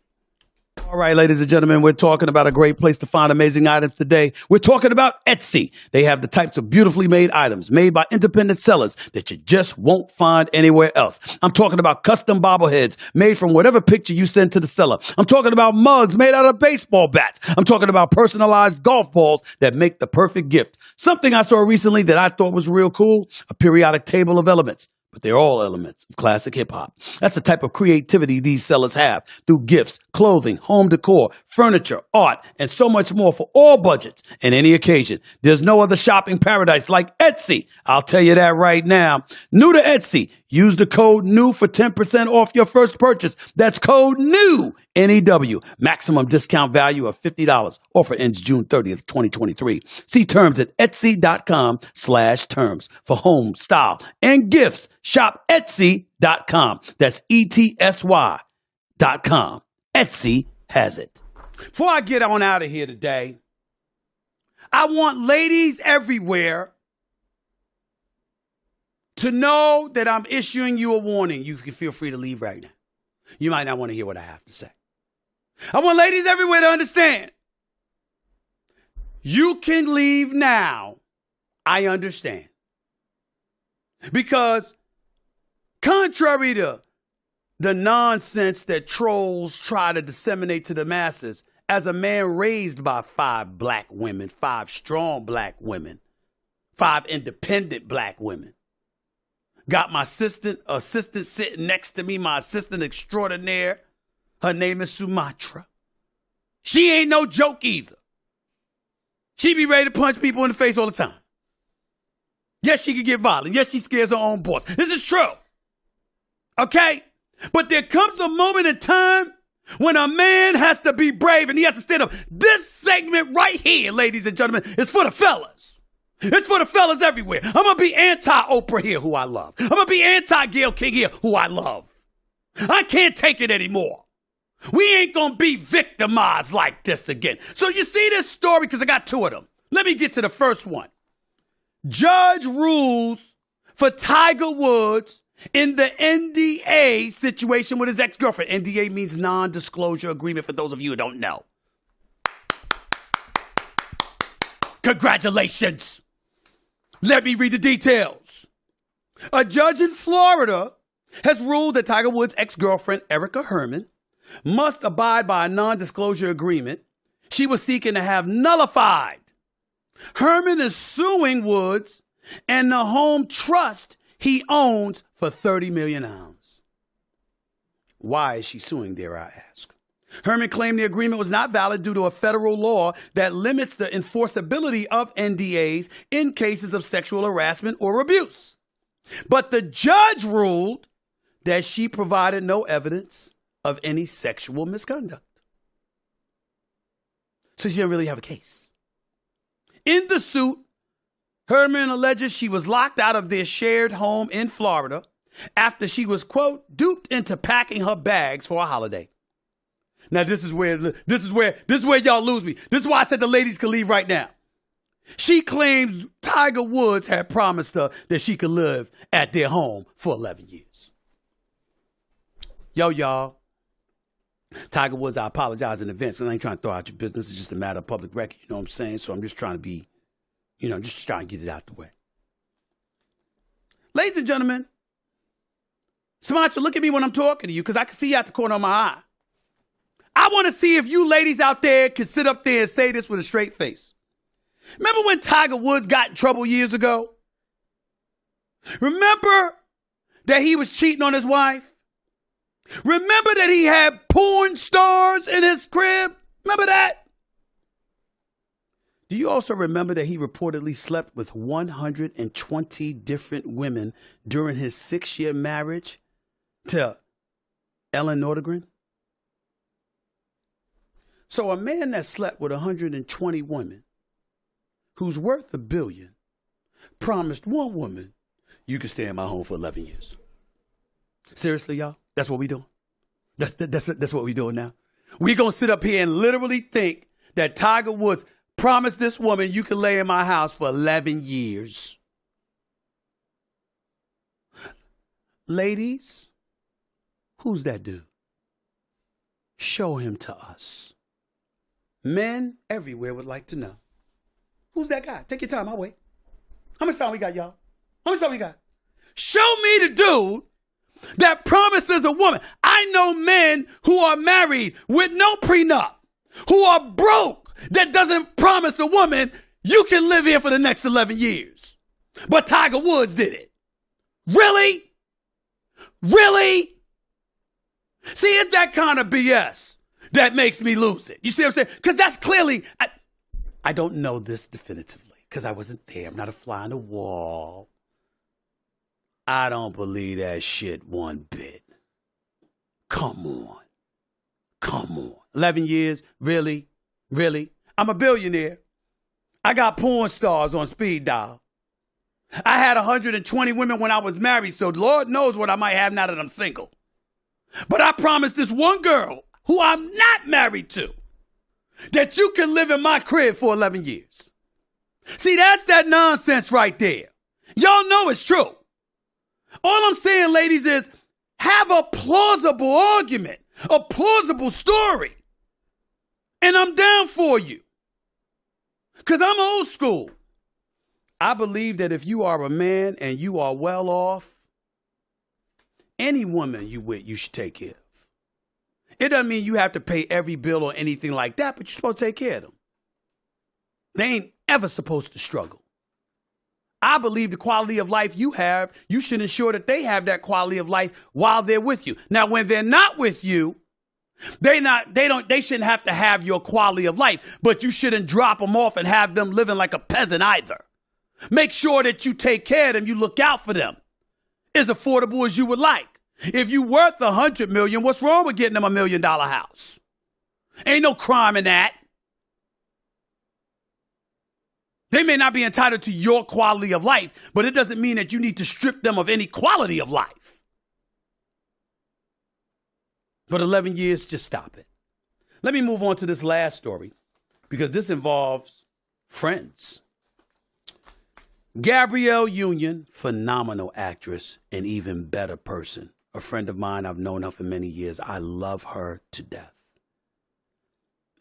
All right, ladies and gentlemen, we're talking about a great place to find amazing items today. We're talking about Etsy. They have the types of beautifully made items made by independent sellers that you just won't find anywhere else. I'm talking about custom bobbleheads made from whatever picture you send to the seller. I'm talking about mugs made out of baseball bats. I'm talking about personalized golf balls that make the perfect gift. Something I saw recently that I thought was real cool, a periodic table of elements. But they're all elements of classic hip-hop. That's the type of creativity these sellers have through gifts, clothing, home decor, furniture, art, and so much more for all budgets and any occasion. There's no other shopping paradise like Etsy. I'll tell you that right now. New to Etsy. Use the code NEW for 10% off your first purchase. That's code NEW, N-E-W. Maximum discount value of $50. Offer ends June 30th, 2023. See terms at etsy.com/terms for home, style, and gifts. Shop Etsy.com. That's ETSY.com. Etsy has it. Before I get on out of here today, I want ladies everywhere to know that I'm issuing you a warning, you can feel free to leave right now. You might not want to hear what I have to say. I want ladies everywhere to understand. You can leave now. I understand. Because contrary to the nonsense that trolls try to disseminate to the masses, as a man raised by 5 black women, 5 strong black women, 5 independent black women, got my assistant sitting next to me, my assistant extraordinaire. Her name is Sumatra. She ain't no joke either. She be ready to punch people in the face all the time. Yes, she can get violent. Yes, she scares her own boss. This is true. Okay? But there comes a moment in time when a man has to be brave and he has to stand up. This segment right here, ladies and gentlemen, is for the fellas. It's for the fellas everywhere. I'm going to be anti-Oprah here, who I love. I'm going to be anti-Gayle King here, who I love. I can't take it anymore. We ain't going to be victimized like this again. So you see this story, because I got 2 of them. Let me get to the first one. Judge rules for Tiger Woods in the NDA situation with his ex-girlfriend. NDA means non-disclosure agreement, for those of you who don't know. Congratulations. Let me read the details. A judge in Florida has ruled that Tiger Woods' ex-girlfriend, Erica Herman, must abide by a non-disclosure agreement she was seeking to have nullified. Herman is suing Woods and the home trust he owns for $30 million. Why is she suing, dare I ask? Herman claimed the agreement was not valid due to a federal law that limits the enforceability of NDAs in cases of sexual harassment or abuse. But the judge ruled that she provided no evidence of any sexual misconduct. So she didn't really have a case. In the suit, Herman alleges she was locked out of their shared home in Florida after she was, quote, duped into packing her bags for a holiday. Now, this is where y'all lose me. This is why I said the ladies could leave right now. She claims Tiger Woods had promised her that she could live at their home for 11 years. Yo, y'all. Tiger Woods, I apologize in advance. I ain't trying to throw out your business. It's just a matter of public record. You know what I'm saying? So I'm just trying to be, just trying to get it out the way. Ladies and gentlemen, Sumatra, look at me when I'm talking to you, because I can see you out the corner of my eye. I want to see if you ladies out there can sit up there and say this with a straight face. Remember when Tiger Woods got in trouble years ago? Remember that he was cheating on his wife? Remember that he had porn stars in his crib? Remember that? Do you also remember that he reportedly slept with 120 different women during his 6-year marriage to Ellen Nordegren? So a man that slept with 120 women, who's worth $1 billion, promised one woman, you can stay in my home for 11 years. Seriously, y'all? That's what we doing? That's what we doing now? We gonna sit up here and literally think that Tiger Woods promised this woman, you can lay in my house for 11 years. Ladies, who's that dude? Show him to us. Men everywhere would like to know. Who's that guy? Take your time, I'll wait. How much time we got, y'all? How much time we got? Show me the dude that promises a woman. I know men who are married with no prenup, who are broke, that doesn't promise a woman, you can live here for the next 11 years. But Tiger Woods did it. Really? Really? See, it's that kind of BS that makes me lose it. You see what I'm saying? Because that's clearly, I don't know this definitively because I wasn't there. I'm not a fly on the wall. I don't believe that shit one bit. Come on. 11 years? Really? Really? I'm a billionaire. I got porn stars on speed dial. I had 120 women when I was married, so Lord knows what I might have now that I'm single. But I promised this one girl, who I'm not married to, that you can live in my crib for 11 years. See, that's that nonsense right there. Y'all know it's true. All I'm saying, ladies, is have a plausible argument, a plausible story. And I'm down for you. Because I'm old school. I believe that if you are a man and you are well off, any woman you with, you should take care of. It doesn't mean you have to pay every bill or anything like that, but you're supposed to take care of them. They ain't ever supposed to struggle. I believe the quality of life you have, you should ensure that they have that quality of life while they're with you. Now, when they're not with you, they shouldn't have to have your quality of life, but you shouldn't drop them off and have them living like a peasant either. Make sure that you take care of them, you look out for them. As affordable as you would like. If you worth $100 million, what's wrong with getting them $1 million house? Ain't no crime in that. They may not be entitled to your quality of life, but it doesn't mean that you need to strip them of any quality of life. But 11 years, just stop it. Let me move on to this last story, because this involves friends. Gabriel Union, phenomenal actress, an even better person. A friend of mine, I've known her for many years. I love her to death.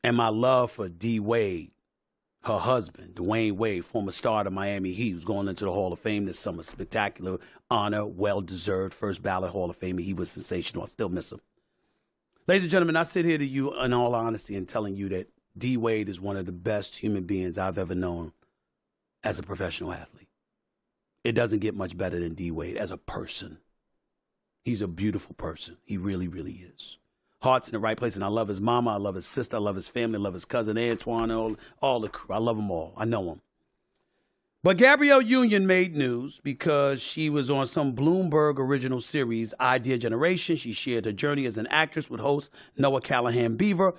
And my love for D. Wade, her husband, Dwyane Wade, former star of the Miami Heat, who's going into the Hall of Fame this summer. Spectacular honor, well-deserved, first ballot Hall of Famer. He was sensational. I still miss him. Ladies and gentlemen, I sit here to you in all honesty and telling you that D. Wade is one of the best human beings I've ever known as a professional athlete. It doesn't get much better than D. Wade as a person. He's a beautiful person. He really, really is. Heart's in the right place, and I love his mama, I love his sister, I love his family, I love his cousin Antoine, all the crew. I love them all. I know them. But Gabrielle Union made news because she was on some Bloomberg original series, Idea Generation. She shared her journey as an actress with host Noah Callahan Beaver.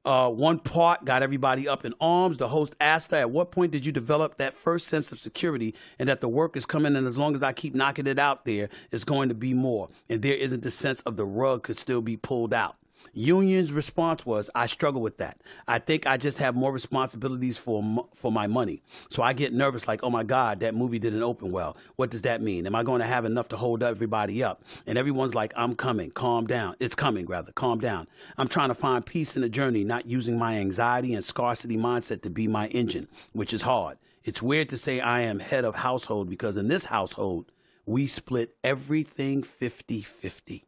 One part got everybody up in arms. The host asked her, at what point did you develop that first sense of security and that the work is coming, and as long as I keep knocking it out there, it's going to be more. And there isn't the sense of the rug could still be pulled out. Union's response was, I struggle with that. I think I just have more responsibilities for my money. So I get nervous like, oh my God, that movie didn't open well. What does that mean? Am I going to have enough to hold everybody up? And everyone's like, I'm coming. Calm down. It's coming, rather. Calm down. I'm trying to find peace in the journey, not using my anxiety and scarcity mindset to be my engine, which is hard. It's weird to say I am head of household because in this household, we split everything 50-50.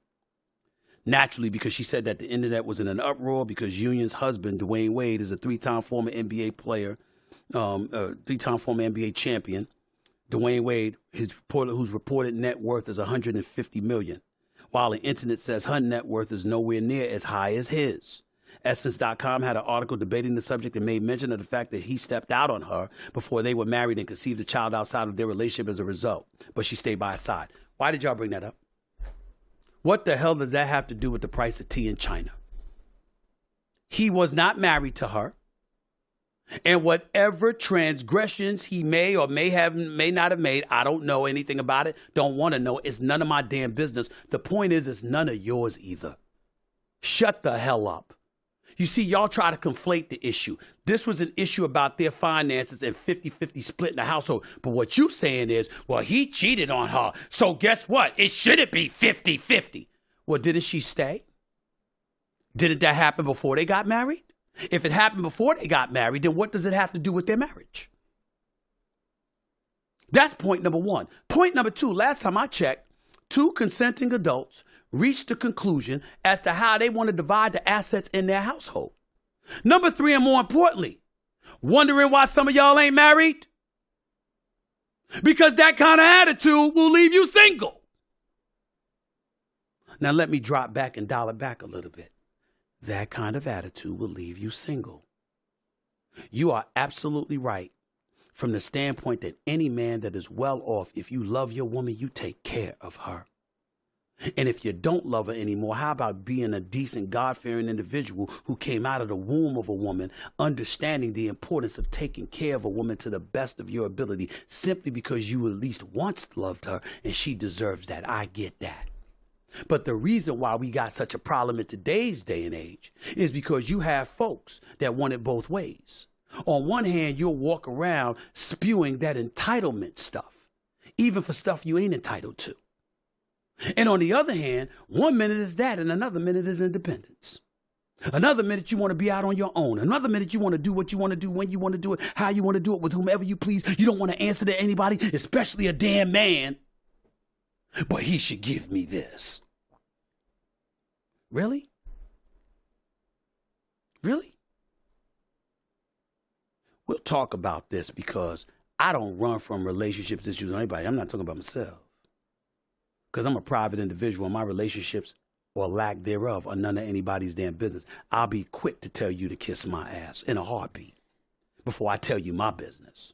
Naturally, because she said that the internet was in an uproar because Union's husband, Dwyane Wade, is a three-time former NBA player, three-time former NBA champion. Dwyane Wade, whose reported net worth is $150 million, while the internet says her net worth is nowhere near as high as his. Essence.com had an article debating the subject and made mention of the fact that he stepped out on her before they were married and conceived a child outside of their relationship as a result. But she stayed by his side. Why did y'all bring that up? What the hell does that have to do with the price of tea in China? He was not married to her. And whatever transgressions he may or may not have made, I don't know anything about it, don't want to know. It's none of my damn business. The point is, it's none of yours either. Shut the hell up. You see, y'all try to conflate the issue. This was an issue about their finances and 50-50 split in the household. But what you saying is, well, he cheated on her. So guess what? It shouldn't be 50-50. Well, didn't she stay? Didn't that happen before they got married? If it happened before they got married, then what does it have to do with their marriage? That's point number one. Point number two, last time I checked, 2 consenting adults reached a conclusion as to how they want to divide the assets in their household. Number 3, and more importantly, wondering why some of y'all ain't married? Because that kind of attitude will leave you single. Now let me drop back and dial it back a little bit. That kind of attitude will leave you single. You are absolutely right from the standpoint that any man that is well off, if you love your woman, you take care of her. And if you don't love her anymore, how about being a decent, God-fearing individual who came out of the womb of a woman, understanding the importance of taking care of a woman to the best of your ability, simply because you at least once loved her and she deserves that. I get that. But the reason why we got such a problem in today's day and age is because you have folks that want it both ways. On one hand, you'll walk around spewing that entitlement stuff, even for stuff you ain't entitled to. And on the other hand, 1 minute is that and another minute is independence. Another minute you want to be out on your own. Another minute you want to do what you want to do, when you want to do it, how you want to do it, with whomever you please. You don't want to answer to anybody, especially a damn man. But he should give me this. Really? Really? We'll talk about this because I don't run from relationships issues on anybody. I'm not talking about myself. Because I'm a private individual and my relationships or lack thereof are none of anybody's damn business. I'll be quick to tell you to kiss my ass in a heartbeat before I tell you my business.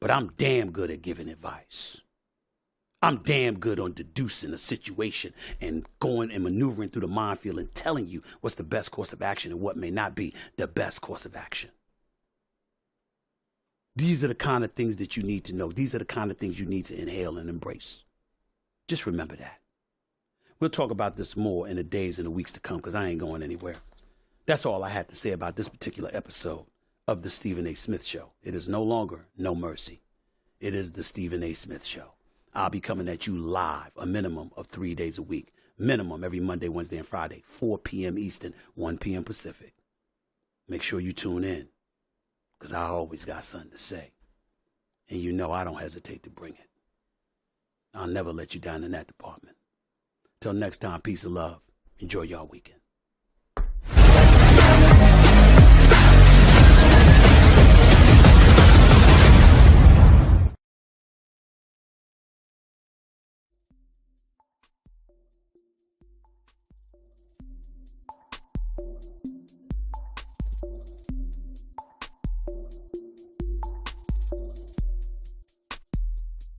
But I'm damn good at giving advice. I'm damn good on deducing a situation and going and maneuvering through the minefield and telling you what's the best course of action and what may not be the best course of action. These are the kind of things that you need to know. These are the kind of things you need to inhale and embrace. Just remember that. We'll talk about this more in the days and the weeks to come because I ain't going anywhere. That's all I had to say about this particular episode of the Stephen A. Smith Show. It is no longer No Mercy. It is the Stephen A. Smith Show. I'll be coming at you live a minimum of 3 days a week. Minimum every Monday, Wednesday, and Friday, 4 p.m. Eastern, 1 p.m. Pacific. Make sure you tune in because I always got something to say. And you know I don't hesitate to bring it. I'll never let you down in that department. Till next time, peace and love. Enjoy y'all weekend.